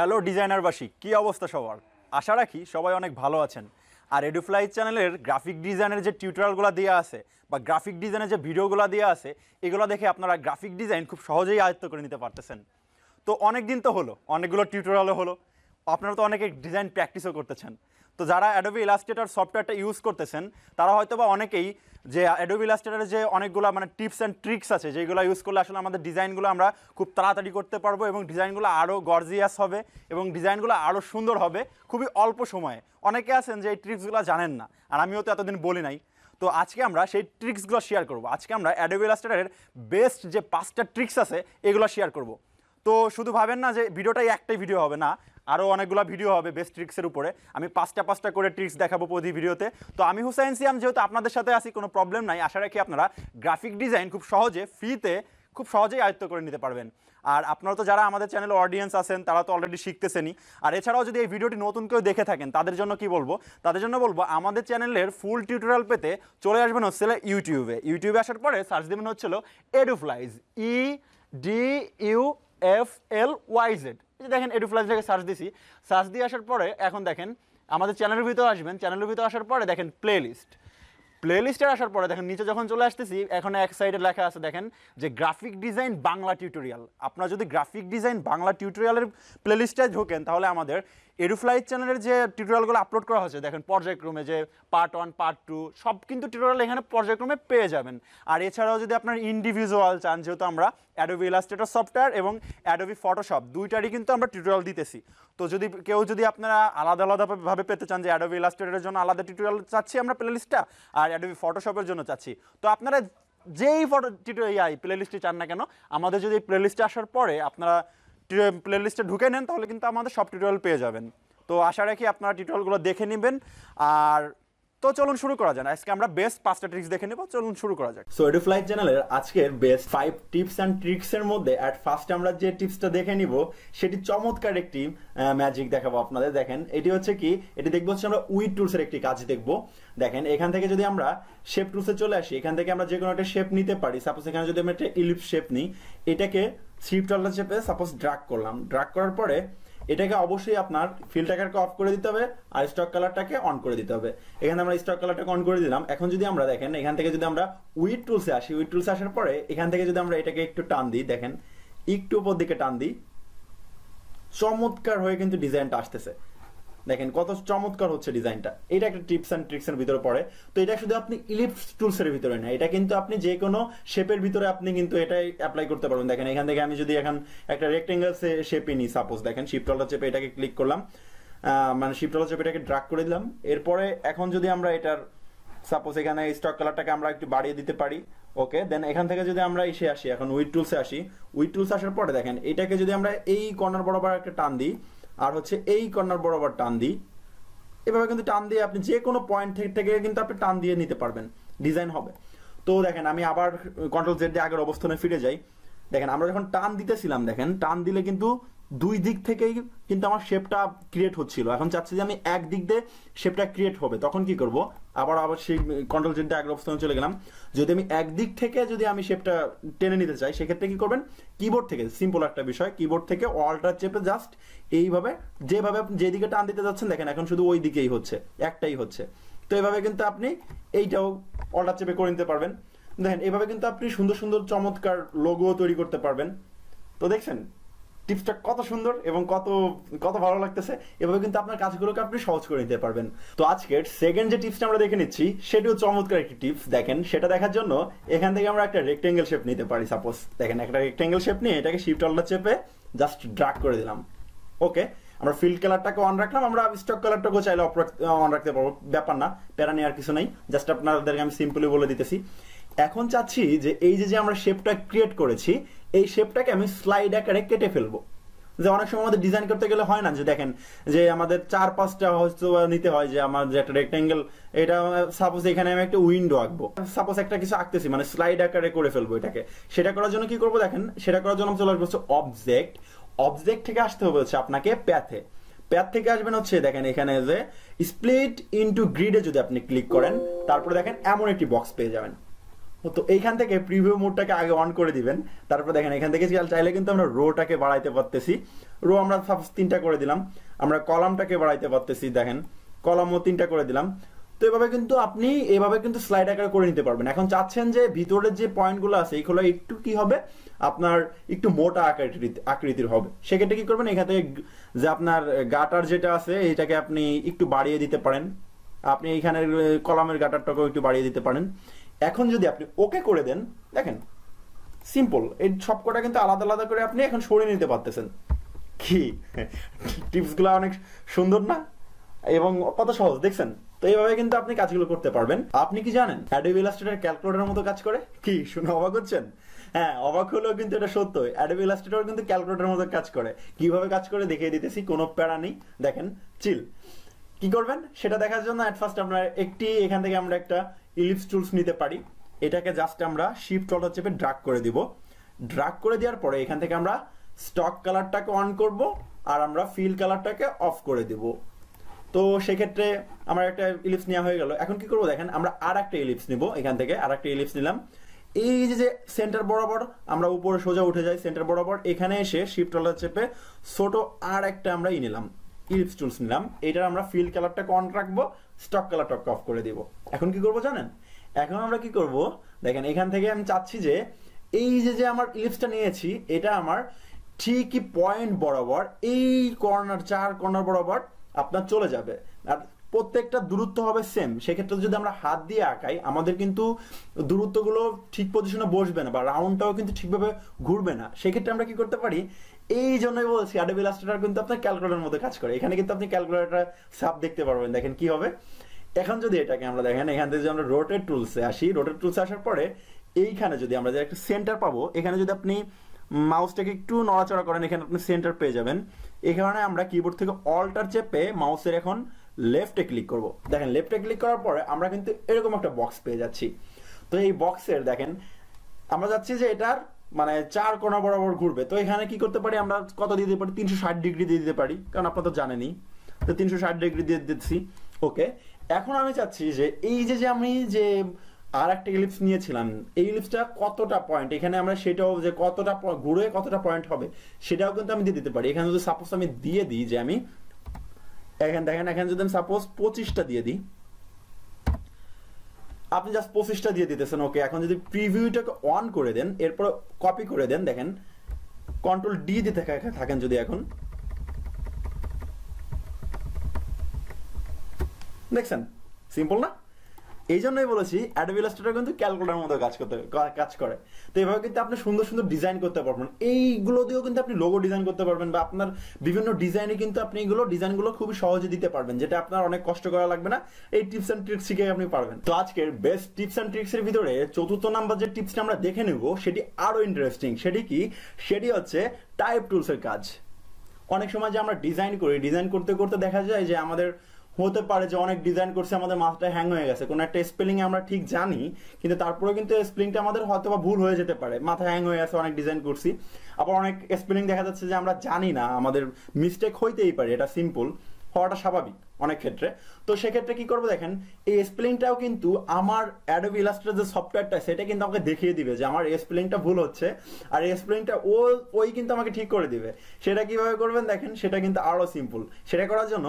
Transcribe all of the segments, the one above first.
Hello ডিজাইনারবাসী, কি অবস্থা সবার? আশা রাখি সবাই অনেক ভালো আছেন। আর EduFlyz চ্যানেলের গ্রাফিক ডিজাইনের যে টিউটোরিয়ালগুলো দেওয়া আছে বা গ্রাফিক ডিজাইনের যে ভিডিওগুলো দেওয়া আছে, এগুলো দেখে আপনারা গ্রাফিক ডিজাইন খুব সহজেই আয়ত্ত করে নিতে পারতেছেন। তো অনেক দিন তো হলো, অনেকগুলো টিউটোরিয়ালও হলো, আপনারা তো অনেকে ডিজাইন প্র্যাকটিসও করতেছেন। তো যারা Adobe Illustrator সফটওয়্যারটা ইউজ করতেছেন তারা হয়তো বা অনেকেই যে Adobe Illustrator যে অনেকগুলো টিপস অ্যান্ড ট্রিক্স আছে যেগুলো ইউজ করলে আসলে আমাদের ডিজাইনগুলো আমরা খুব তাড়াতাড়ি করতে পারবো এবং ডিজাইনগুলো আরও গর্জিয়াস হবে এবং ডিজাইনগুলো আরও সুন্দর হবে খুবই অল্প সময়ে। অনেকে আছেন যে এই ট্রিক্সগুলো জানেন না, আর আমিও তো এতদিন বলি নাই। তো আজকে আমরা সেই ট্রিক্সগুলো শেয়ার করব। আজকে আমরা Adobe Illustrator বেস্ট যে 5টা ট্রিক্স আছে এগুলো শেয়ার করব। তো শুধু ভাবেন না যে ভিডিওটাই একটাই ভিডিও হবে, না, আরও অনেকগুলো ভিডিও হবে বেস্ট ট্রিক্সের উপরে। আমি 5টা করে ট্রিক্স দেখাবো প্রতি ভিডিওতে। তো আমি হুসাইন সিয়াম, যেহেতু আপনাদের সাথে আসি, কোনো প্রবলেম নাই। আশা রাখি আপনারা গ্রাফিক ডিজাইন খুব সহজে ফ্রিতে খুব সহজেই আয়ত্ত করে নিতে পারবেন। আর আপনারা তো যারা আমাদের চ্যানেলে অডিয়েন্স আছেন তারা তো অলরেডি শিখতেছেনই। আর এছাড়াও যদি এই ভিডিওটি নতুন কেউ দেখে থাকেন তাদের জন্য কি বলবো, তাদের জন্য বলবো আমাদের চ্যানেলের ফুল টিউটোরিয়াল পেতে চলে আসবেন হচ্ছিল ইউটিউবে আসার পরে সার্চ দেবেন হচ্ছিল EduFlyz, EDUFLYZ। দেখেন EduFlyz থেকে সার্চ দিছি, সার্চ দিয়ে আসার পরে এখন দেখেন আমাদের চ্যানেলের ভিতরে আসবেন। চ্যানেলের ভিতরে আসার পরে দেখেন প্লেলিস্টে আসার পরে দেখেন নিচে যখন চলে আসতেছি এখন এক সাইডে লেখা আছে দেখেন যে গ্রাফিক ডিজাইন বাংলা টিউটোরিয়াল। আপনারা যদি গ্রাফিক ডিজাইন বাংলা টিউটোরিয়ালের প্লেলিস্টে ঢোকেন তাহলে আমাদের EduFlyz চ্যানেলের যে টিউটোরিয়ালগুলো আপলোড করা হয়েছে দেখেন পর্যায়ক্রমে, যে পার্ট 1 পার্ট 2 সব কিন্তু টিউটোরিয়াল এখানে পর্যায়ক্রমে পেয়ে যাবেন। আর এছাড়াও যদি আপনার ইন্ডিভিজুয়াল চান, যেহেতু আমরা Adobe Illustrator সফটওয়্যার এবং Adobe Photoshop দুইটারই কিন্তু আমরা টিউটোরিয়াল দিতেছি। তো যদি আপনারা আলাদাভাবে পেতে চান, যে Adobe Illustrator জন্য আলাদা টিউটোরিয়াল চাচ্ছি আমরা প্লেলিস্টটা, আর Adobe Photoshop-এর জন্য চাচ্ছি, তো আপনারা যেই প্লেলিস্টে চান না কেন, আমাদের যদি প্লেলিস্টে আসার পরে আপনারা প্লেলিস্টে ঢুকে নেন তাহলে কিন্তু আমাদের সব টিউটোরিয়াল পেয়ে যাবেন। তো আশা রাখি আপনারা টিউটোরিয়ালগুলো দেখে নেবেন। আর তো চলুন শুরু করা যাক। আজকে আমরা বেস্ট 5টা ট্রিক্স দেখে নেব, চলুন শুরু করা যাক। সো EduFlyz চ্যানেলের আজকের বেস্ট 5 টিপস অ্যান্ড ট্রিক্স এর মধ্যে এট ফার্স্ট আমরা যে টিপসটা দেখে নিব সেটি চমৎকার একটি ম্যাজিক দেখাবো আপনাদের। দেখেন এটি হচ্ছে কি, এটি দেখবো হচ্ছে আমরা উইড টুলস এর একটি কাজ দেখবো। দেখেন এখান থেকে যদি আমরা শেপ টুলসে চলে আসি, এখান থেকে আমরা যে কোনো একটা শেপ নিতে পারি। সাপোজ এখানে যদি আমরা একটা ইলিপস শেপ নিই, এটাকে শিফট অল্টার চেপে সাপোজ ড্র্যাগ করলাম। ড্র্যাগ করার পরে এটাকে অবশ্যই আপনার ফিল্টারকে অফ করে দিতে হবে আর স্টক কালারটাকে অন করে দিতে হবে। এখানে আমরা স্টক কালারটাকে অন করে দিলাম। এখন যদি আমরা দেখেন এখান থেকে যদি আমরা উইড টুলসে আসি, উইড টুলসে আসার পরে এখান থেকে যদি আমরা এটাকে একটু টান দিই, দেখেন একটু উপর দিকে টান দিই, চমৎকার হয়ে কিন্তু ডিজাইনটা আসতেছে। দেখেন কত চমৎকার হচ্ছে ডিজাইনটা। এটা একটা টিপস অ্যান্ড ট্রিক্স এর ভিতরে পড়ে। তো এটা শুধু আপনি ইলিপস টুলস এর ভিতরে না, এটা কিন্তু আপনি যে কোনো শেপের ভিতরে আপনি কিন্তু এটাই অ্যাপ্লাই করতে পারবেন। দেখেন এখান থেকে আমি যদি এখন একটা রেক্টেঙ্গেল শেপে নিই, সাপোজ দেখেন শিফট অল্টার চেপে এটাকে ক্লিক করলাম, শিফট অল্টার চেপে এটাকে ড্র্যাগ করে দিলাম। এরপরে এখন যদি আমরা এটার সাপোজ এখানে স্টক কালারটাকে আমরা একটু বাড়িয়ে দিতে পারি, ওকে। দেন এখান থেকে যদি আমরা এসে আসি, এখন উইড টুলসে আসি, উইড টুলস আসার পরে দেখেন এটাকে যদি আমরা এই কর্নার বরাবর একটা টান দিই আর হচ্ছে এই কর্নার বরাবর টান দিই, এভাবে কিন্তু টান দিয়ে আপনি যে কোনো পয়েন্ট থেকে কিন্তু আপনি টান দিয়ে নিতে পারবেন, ডিজাইন হবে। তো দেখেন আমি আবার কন্ট্রোল জেড দিয়ে আগের অবস্থানে ফিরে যাই। দেখেন আমরা যখন টান দিতেছিলাম, দেখেন টান দিলে কিন্তু দুই দিক থেকেই কিন্তু আমার শেপটা ক্রিয়েট হচ্ছিল। এখন চাচ্ছি যে আমি এক দিক দিয়ে শেপটা ক্রিয়েট হবে, তখন কি করব, আবার সেই কন্ট্রোল জেড দিয়ে আগের অবস্থানে চলে গেলাম। যদি আমি এক দিক থেকে যদি আমি শেপটা টেনে নিতে চাই, সেক্ষেত্রে কি করবেন, কিবোর্ড থেকে, সিম্পল একটা বিষয়, কিবোর্ড থেকে অল্টার চেপে জাস্ট এইভাবে যেভাবে যেদিকে টান দিতে যাচ্ছেন দেখেন এখন শুধু ওই দিকেই হচ্ছে, একটাই হচ্ছে। তো এইভাবে কিন্তু আপনি এইটাও অল্টার চেপে করে নিতে পারবেন। দেখেন এইভাবে কিন্তু আপনি সুন্দর সুন্দর চমৎকার লোগো তৈরি করতে পারবেন। তো দেখছেন টিপসটা কত সুন্দর এবং কত ভালো লাগতেছে। এভাবে কিন্তু আপনার কাজগুলোকে আপনি সহজ করে নিতে পারবেন। তো আজকের সেকেন্ড যে টিপসটা আমরা দেখে নিচ্ছি সেটিও চমৎকার একটি টিপস। দেখেন সেটা দেখার জন্য এখান থেকে আমরা একটা রেক্টেঙ্গেল শেপ নিতে পারি। সাপোজ দেখেন একটা রেক্টেঙ্গেল শেপ নিয়ে এটাকে শিফট অল্টার চেপে জাস্ট ড্র্যাগ করে দিলাম, ওকে। আমরা ফিল্ড কালারটাকে অন রাখলাম, আমরা স্টক কালারটাকে চাইলে অন রাখতে পারবো, ব্যাপার না, প্যারা নেওয়ার কিছু নাই। জাস্ট আপনাদেরকে আমি সিম্পলি বলে দিতেছি। এখন চাচ্ছি যে এই যে আমরা শেপটা ক্রিয়েট করেছি, এই শেপটাকে আমি স্লাইড আকারে কেটে ফেলবো। যে অনেক সময় আমাদের ডিজাইন করতে গেলে হয় না যে দেখেন যে আমাদের 4-5টা হয়তো নিতে হয়, যে আমার যে একটা রেক্টেঙ্গেল, এটা সাপোজ এখানে আমি একটা উইন্ডো আঁকবো, সাপোজ একটা কিছু আঁকতেছি, মানে স্লাইড আকারে করে ফেলবো এটাকে। সেটা করার জন্য কি করবো, দেখেন সেটা করার জন্য চলে আসবো হচ্ছে অবজেক্ট থেকে আসতে হবে হচ্ছে আপনাকে প্যাথ থেকে আসবেন হচ্ছে দেখেন এখানে যে স্প্লিট ইনটু গ্রিডে যদি আপনি ক্লিক করেন, তারপরে দেখেন এমন একটি বক্স পেয়ে যাবেন, তো এইখান থেকে প্রিভিউ মোডটাকে আগে অন করে দিবেন, তারপর দেখেন এখান থেকে চাইলে কিন্তু আমরা রোটাকে বাড়াইতে পারতেছি, রো আমরা সাপোজ 3টা করে দিলাম, আমরা কলামটাকে বাড়াইতে পারতেছি, দেখেন কলামও 3টা করে দিলাম। তো এভাবে কিন্তু আপনি এভাবে কিন্তু স্লাইড আকারে করে নিতে পারবেন। এখন চাচ্ছেন যে ভিতরের যে পয়েন্টগুলো আছে এইগুলো একটু কি হবে আপনার একটু মোটা আকৃতির হবে, সেক্ষেত্রে কি করবেন এখান থেকে যে আপনার গাটার যেটা আছে এটাকে আপনি একটু বাড়িয়ে দিতে পারেন, আপনি এইখানের কলামের গাটারটাকেও একটু বাড়িয়ে দিতে পারেন। এখন যদি আপনি ওকে করে দেন, দেখেন সিম্পল, এই সবকটা কিন্তু আলাদা আলাদা করে আপনি এখন সরিয়ে নিতে পারতেছেন। কি টিপসগুলো অনেক সুন্দর না এবং কত সহজ দেখছেন? তো এইভাবে কিন্তু আপনি কাজগুলো করতে পারবেন। আপনি কি জানেন Adobe Illustrator ক্যালকুলেটরের মতো কাজ করে? কি শুনে অবাক হচ্ছেন? হ্যাঁ, অবাক হলেও কিন্তু এটা সত্য, Adobe Illustrator কিন্তু ক্যালকুলেটরের মতো কাজ করে। কিভাবে কাজ করে দেখিয়ে দিতেছি, কোনো প্যারা নেই, দেখেন চিল। কি করবেন সেটা দেখার জন্য এট ফার্স্ট আমরা এখান থেকে আমরা একটা ইলিপস টুলস নিতে পারি, এটাকে জাস্ট আমরা শিফট অল্টার চেপে ড্রাগ করে দিব। ড্রাগ করে দেওয়ার পরে এখান থেকে আমরা স্টক কালারটাকে অন করব আর আমরা ফিল কালারটাকে অফ করে দিব। তো সেক্ষেত্রে আমার একটা ইলিপস নেওয়া হয়ে গেল। এখন কি করবো দেখেন, আমরা আর একটা ইলিপস নিব, এখান থেকে আর একটা ইলিপস নিলাম, এই যে সেন্টার বরাবর আমরা উপরে সোজা উঠে যাই সেন্টার বরাবর, এখানে এসে শিফট অল্টার চেপে ছোট আর একটা আমরা নিলাম ইলিপস টুলস নিলাম, এটার আমরা ফিল কালারটাকে অন রাখবো, স্টক কালারটাকে অফ করে দিব। এখন কি করব জানেন, এখন আমরা কি করব দেখেন, এখান থেকে আমি চাচ্ছি যে এই যে আমার ইলিপসটা নিয়েছি এটা আমার ঠিকই পয়েন্ট বরাবর এই কর্নার 4 কর্নার বরাবর আপনার চলে যাবে, আর প্রত্যেকটা দূরত্ব হবে সেম। সেক্ষেত্রে যদি আমরা হাত দিয়ে আঁকাই আমাদের কিন্তু দূরত্বগুলো ঠিক পজিশনে বসবে না বা রাউন্ডটাও কিন্তু ঠিকভাবে ঘুরবে না। সেক্ষেত্রে আমরা কি করতে পারি, এই জন্যই বলছি Adobe Illustrator কিন্তু আপনার ক্যালকুলেটরের মধ্যে কাজ করে। এখানে কিন্তু আপনি ক্যালকুলেটর সাব দেখতে পারবেন, দেখেন কি হবে। এখন যদি এটাকে আমরা দেখেন এখান থেকে যদি আমরা রোটেট টুলসে আসি, রোটেট টুলসে আসার পরে এইখানে যদি আমরা যে একটা সেন্টার পাবো, এখানে যদি আপনি মাউসটাকে একটু নড়াচড়া করেন এখানে আপনি সেন্টার পেয়ে যাবেন। এখানে আমরা কিবোর্ড থেকে অল্টার চেপে মাউসের এখন লেফটে ক্লিক করব। দেখেন লেফটে ক্লিক করার পরে আমরা কিন্তু এরকম একটা বক্স পেয়ে যাচ্ছি। তো এই বক্সের দেখেন আমরা যাচ্ছি যে এটার মানে 4 কোণা বরাবর ঘুরবে। তো এখানে কি করতে পারি আমরা, কত দিয়ে দিতে পারি, 360 ডিগ্রি দিয়ে দিতে পারি, কারণ আপনারা তো জানেনই। তো 360 ডিগ্রি দিয়ে দিচ্ছি, ওকে। এখন আমি চাচ্ছি যে এই যে আমি যে আর একটা ইলিপস নিয়েছিলাম, এই ইলিপসটা কতটা পয়েন্ট, এখানে আমরা সেটাও যে কতটা ঘুরে কতটা পয়েন্ট হবে সেটাও কিন্তু আমি দিয়ে দিতে পারি। এখানে যদি সাপোজ আমি দিয়ে দিই যে আমি এখানে দেখেন, এখানে যদি আমি সাপোজ 25টা দিয়ে দিই, আপনি জাস্ট 25টা দিয়ে দিতেছেন, ওকে। এখন যদি প্রিভিউটাকে অন করে দেন, এরপর কপি করে দেন, দেখেন কন্ট্রোল ডি দিতে থাকেন যদি, এখন দেখছেন সিম্পল না? এই জন্যই বলেছি Adobe Illustrator কিন্তু ক্যালকুলেটরের মতো কাজ করে। তো এইভাবে কিন্তু আপনি সুন্দর সুন্দর ডিজাইন করতে পারবেন, এইগুলো দিয়েও কিন্তু আপনি লোগো ডিজাইন করতে পারবেন বা আপনার বিভিন্ন ডিজাইনে কিন্তু আপনি এগুলো ডিজাইনগুলো খুবই সহজে দিতে পারবেন, যেটা আপনার অনেক কষ্ট করা লাগবে না। এই টিপস এন্ড ট্রিক্স শিখে আপনি পারবেন। তো আজকের বেস্ট টিপস এন্ড ট্রিক্স এর ভিতরে 4র্থ নাম্বার যে টিপসটা আমরা দেখে নেব সেটি আরো ইন্টারেস্টিং। সেটি কি? সেটি হচ্ছে টাইপ টুলসের কাজ। অনেক সময় যে আমরা ডিজাইন করি, ডিজাইন করতে করতে দেখা যায় যে আমাদের হতে পারে যে অনেক ডিজাইন করছে আমাদের মাথাটা হ্যাং হয়ে গেছে, কোনো একটা স্পেলিং আমরা ঠিক জানি কিন্তু তারপরে কিন্তু স্পেলিংটা আমাদের হয়তো বা ভুল হয়ে যেতে পারে, মাথা হ্যাং হয়ে গেছে, অনেক ডিজাইন করছি। আবার অনেক স্পেলিং দেখা যাচ্ছে যে আমরা জানি না, আমাদের মিস্টেক হইতেই পারে, এটা সিম্পল, হওয়াটা স্বাভাবিক অনেক ক্ষেত্রে। তো সেক্ষেত্রে কি করবো দেখেন, এই স্পেলিংটাও কিন্তু আমার Adobe Illustrator যে সফটওয়্যারটা সেটা কিন্তু আমাকে দেখিয়ে দিবে যে আমার এই স্পেলিংটা ভুল হচ্ছে, আর এই স্পেলিংটা ওই কিন্তু আমাকে ঠিক করে দিবে। সেটা কিভাবে করবেন দেখেন, সেটা কিন্তু আরো সিম্পল। সেটা করার জন্য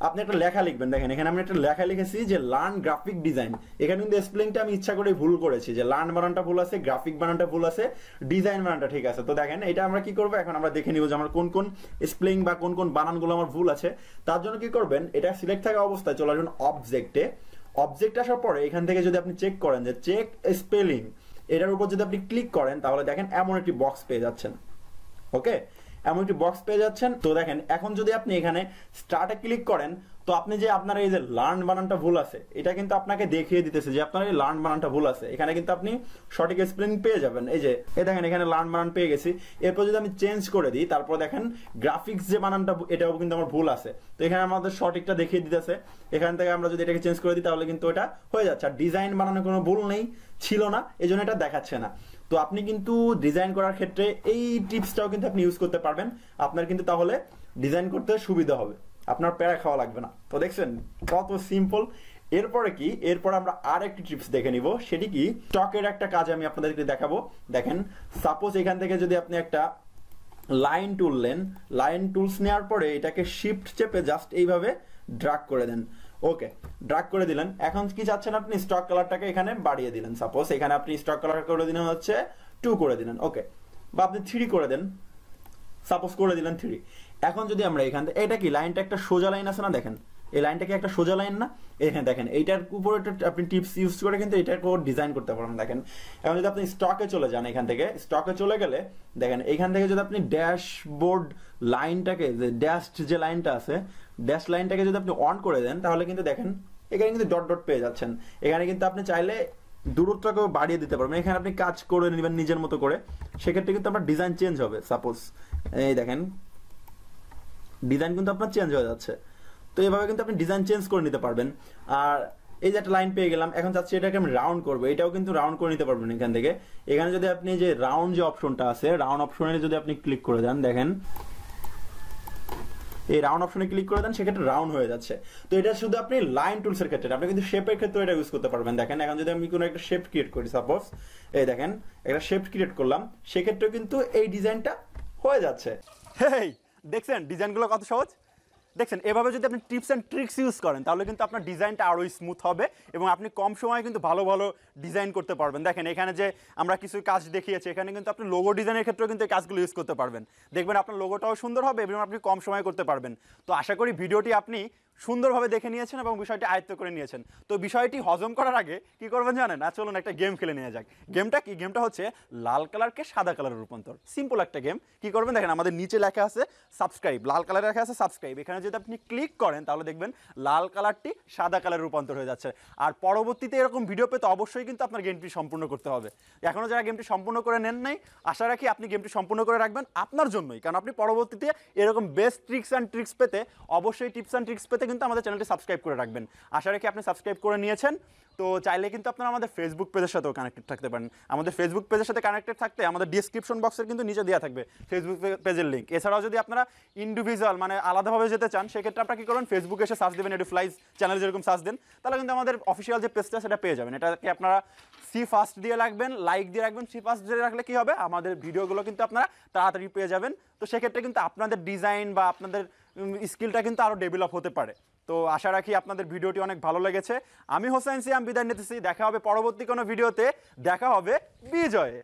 আপনি একটা লেখা লিখবেন, দেখেন এখানে আমি একটা লেখা লিখেছি যে লার্ন গ্রাফিক ডিজাইন। এখানে কিন্তু স্পেলিংটা আমি ইচ্ছা করে ভুল করেছি, যে লার্ন বানানটা ভুল আছে, গ্রাফিক বানানটা ভুল আছে, ডিজাইন বানানটা ঠিক আছে। তো দেখেন এটা আমরা কি করবো, এখন আমরা দেখে নিব যে আমার কোন কোন স্পেলিং বা কোন কোন বানানগুলো আমার ভুল আছে। তার জন্য কি করবেন, এটা সিলেক্ট থাকা অবস্থায় চলে আসবেন অবজেক্টে। অবজেক্টে আসার পরে এখান থেকে যদি আপনি চেক করেন যে চেক স্পেলিং, এটার উপর যদি আপনি ক্লিক করেন তাহলে দেখেন এমন একটি বক্স পেয়ে যাচ্ছেন, ওকে, এমন একটি বক্স পেয়ে যাচ্ছেন। তো দেখেন এখন যদি আপনি এখানে স্টার্টে ক্লিক করেন তো আপনি যে আপনার এই যে লার্ন বানানটা ভুল আছে এটা কিন্তু আপনাকে দেখিয়ে দিতেছে যে আপনার এই লার্ন বানানটা ভুল আছে। এখানে কিন্তু আপনি সঠিক স্পেলিং পেয়ে যাবেন। এই যে দেখেন এখানে লার্ন বানান পেয়ে গেছি। এরপর যদি আমি চেঞ্জ করে দিই, তারপর দেখেন গ্রাফিক্স যে বানানটা এটাও কিন্তু আমার ভুল আছে, তো এখানে আমাদের সঠিকটা দেখিয়ে দিতেছে। এখান থেকে আমরা যদি এটাকে চেঞ্জ করে দিই তাহলে কিন্তু এটা হয়ে যাচ্ছে। আর ডিজাইন বানানোর কোনো ভুল নেই, ছিল না, এই জন্য এটা দেখাচ্ছে না। তো আপনি কিন্তু ডিজাইন করার ক্ষেত্রে এই টিপসটাও কিন্তু আপনি ইউজ করতে পারবেন, আপনার কিন্তু তাহলে ডিজাইন করতে সুবিধা হবে, আপনার প্যারা খাওয়া লাগবে না। তো দেখছেন কত সিম্পল। এরপরে কি, এরপর আমরা আর একটি টিপস দেখে নিব, সেটি কি স্টকের একটা কাজ আমি আপনাদেরকে দেখাবো। দেখেন সাপোজ এখান থেকে যদি আপনি একটা লাইন টুল নেন, লাইন টুলস নেওয়ার পরে এটাকে শিফট চেপে জাস্ট এইভাবে ড্রাগ করে দেন। ওকে, ড্রাগ করে দিলেন। এখন কি চাচ্ছেন আপনি, স্টক কালারটাকে এখানে বাড়িয়ে দিলেন। সাপোজ এখানে আপনি স্টক কালার করে দিলেন হচ্ছে 2 করে দিলেন। ওকে, বা আপনি 3 করে দেন, সাপোজ করে দিলেন 3। এখন যদি আমরা এখান থেকে, এটা কি লাইনটা একটা সোজা লাইন আছে না, দেখেন এই লাইনটা কি একটা সোজা লাইন না, এখানে দেখেন এইটার উপরে আপনি টিপস ইউজ করে কিন্তু এটার উপর ডিজাইন করতে পারবেন। দেখেন এখন যদি আপনি স্টকে চলে যান, এখান থেকে স্টকে চলে গেলে দেখেন এইখান থেকে যদি আপনি ড্যাশবোর্ড লাইনটাকে, যে ড্যাশড যে লাইনটা আছে, ড্যাশ লাইনটাকে যদি আপনি অন করে দেন, তাহলে কিন্তু দেখেন এখানে কিন্তু ডট ডট পেয়ে যাচ্ছেন। এখানে কিন্তু আপনি চাইলে দূরত্বকেও বাড়িয়ে দিতে পারবেন। এখানে আপনি কাজ করে নেবেন নিজের মতো করে, সেক্ষেত্রে কিন্তু আপনার ডিজাইন চেঞ্জ হবে। সাপোজ এই দেখেন ডিজাইন কিন্তু আপনার চেঞ্জ হয়ে যাচ্ছে। তো এইভাবে কিন্তু আপনি ডিজাইন চেঞ্জ করে নিতে পারবেন। আর এই যে একটা লাইন পেয়ে গেলাম, এখন চাচ্ছি এটাকে আমি রাউন্ড করবো, এটাও কিন্তু রাউন্ড করে নিতে পারবেন এখান থেকে। এখানে যদি আপনি যে রাউন্ড যে অপশনটা আছে, রাউন্ড অপশনে যদি আপনি ক্লিক করে দেন, দেখেন এই রাউন্ড অপশনে ক্লিক করে দেন, সেক্ষেত্রে রাউন্ড হয়ে যাচ্ছে। তো এটা শুধু আপনি লাইন টুলসের ক্ষেত্রে, আপনি কিন্তু শেপের ক্ষেত্রে এটা ইউজ করতে পারবেন। দেখেন এখন যদি আমি কোনো একটা শেপ ক্রিয়েট করি, সাপোজ এই দেখেন একটা শেপ ক্রিয়েট করলাম, সেক্ষেত্রে কিন্তু এই ডিজাইনটা হয়ে যাচ্ছে। হেই, দেখছেন ডিজাইনগুলো কত সহজ। দেখছেন এভাবে যদি আপনি টিপস অ্যান্ড ট্রিক্স ইউজ করেন, তাহলে কিন্তু আপনার ডিজাইনটা আরও স্মুথ হবে এবং আপনি কম সময়ে কিন্তু ভালো ভালো ডিজাইন করতে পারবেন। দেখেন এখানে যে আমরা কিছু কাজ দেখিয়েছি, এখানে কিন্তু আপনি লোগো ডিজাইনের ক্ষেত্রেও কিন্তু এই কাজগুলো ইউজ করতে পারবেন। দেখবেন আপনার লোগোটাও সুন্দর হবে এবং আপনি কম সময়ে করতে পারবেন। তো আশা করি ভিডিওটি আপনি সুন্দরভাবে দেখে নিয়েছেন এবং বিষয়টি আয়ত্ত করে নিয়েছেন। তো বিষয়টি হজম করার আগে কি করবেন জানেন? চলুন একটা গেম খেলে নিয়ে যাক। গেমটা কি? গেমটা হচ্ছে লাল কালারকে সাদা কালারের রূপান্তর। সিম্পল একটা গেম। কি করবেন দেখেন, আমাদের নিচে লেখা আছে সাবস্ক্রাইব, লাল কালারে লেখা আছে সাবস্ক্রাইব। এখানে যদি আপনি ক্লিক করেন তাহলে দেখবেন লাল কালারটি সাদা কালারে রূপান্তর হয়ে যাচ্ছে। আর পরবর্তীতে এরকম ভিডিও পেতে অবশ্যই কিন্তু আপনার গেমটি সম্পূর্ণ করতে হবে। এখনও যারা গেমটি সম্পূর্ণ করে নেন নাই, আশা রাখি আপনি গেমটি সম্পূর্ণ করে রাখবেন আপনার জন্যই, কারণ আপনি পরবর্তীতে এরকম বেস্ট ট্রিক্স অ্যান্ড ট্রিক্স পেতে, অবশ্যই টিপস অ্যান্ড ট্রিক্স পেতে কিন্তু আমাদের চ্যানেলটি সাবস্ক্রাইব করে রাখবেন। আশা রাখি আপনি সাবস্ক্রাইব করে নিয়েছেন। তো চাইলে কিন্তু আপনারা আমাদের ফেসবুক পেজের সাথেও কানেক্টেড থাকতে পারেন। আমাদের ফেসবুক পেজের সাথে কানেক্টেড থাকতে আমাদের ডিসক্রিপশন বক্সের কিন্তু নিচে দেওয়া থাকবে ফেসবুক পেজের লিঙ্ক। এছাড়াও যদি আপনারা ইন্ডিভিজুয়াল মানে আলাদাভাবে যেতে চান, সেক্ষেত্রে আপনারা কী করবেন, ফেসবুকে এসে সার্চ দেবেন EduFlyz চ্যানেল, যেরকম সার্চ দেন তাহলে কিন্তু আমাদের অফিসিয়াল যে পেজটা সেটা পেয়ে যাবেন। এটাকে আপনারা সি ফার্স্ট দিয়ে রাখবেন, লাইক দিয়ে রাখবেন। সি ফার্স্ট দিয়ে রাখলে কী হবে, আমাদের ভিডিওগুলো কিন্তু আপনারা তাড়াতাড়ি পেয়ে যাবেন। তো সেক্ষেত্রে কিন্তু আপনাদের ডিজাইন বা আপনাদের স্কিলটা কিন্তু আরও ডেভেলপ হতে পারে। তো আশা রাখি আপনাদের ভিডিওটি অনেক ভালো লেগেছে। আমি হোসেন সিয়াম বিদায় নিতেছি। দেখা হবে পরবর্তী কোনো ভিডিওতে। দেখা হবে বিজয়ে।